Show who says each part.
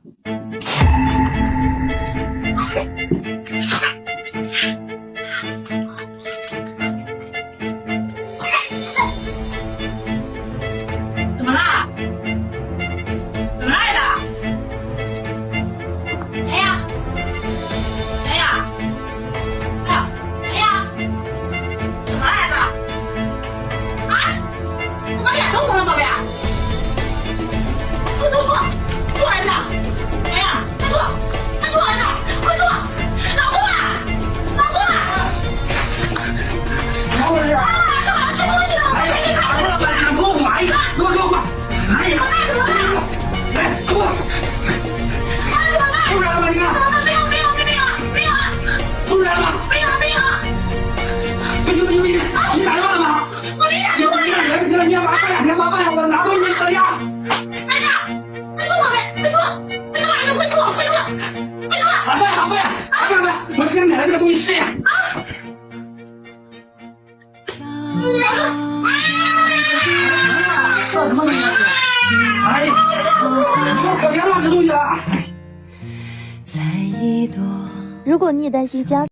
Speaker 1: 怎么啦？怎么来的？谁呀？谁呀？哎呀，谁呀？怎么来的？啊？怎么脸都红了，宝贝？不吐，吐儿子！哎呀，快吐！快吐儿子！快吐！老公啊！老公啊！
Speaker 2: 怎么回事？哎呀，打过来吧，你给我滚！哎呀，给我滚！哎呀，来，滚！出来了吗？你看，
Speaker 1: 没有，
Speaker 2: 出来了吗？
Speaker 1: 没有，
Speaker 2: 你打电话了吗？
Speaker 1: 我没打
Speaker 2: 你要麻烦2天麻烦我拿东西回家。
Speaker 1: 哎呀，快吐宝贝，快吐！快吐儿子，快吐！
Speaker 2: 好办，我先买了这个东西试验。这什么东西？哎呀，你可别乱吃东西了。
Speaker 3: 如果你也担心家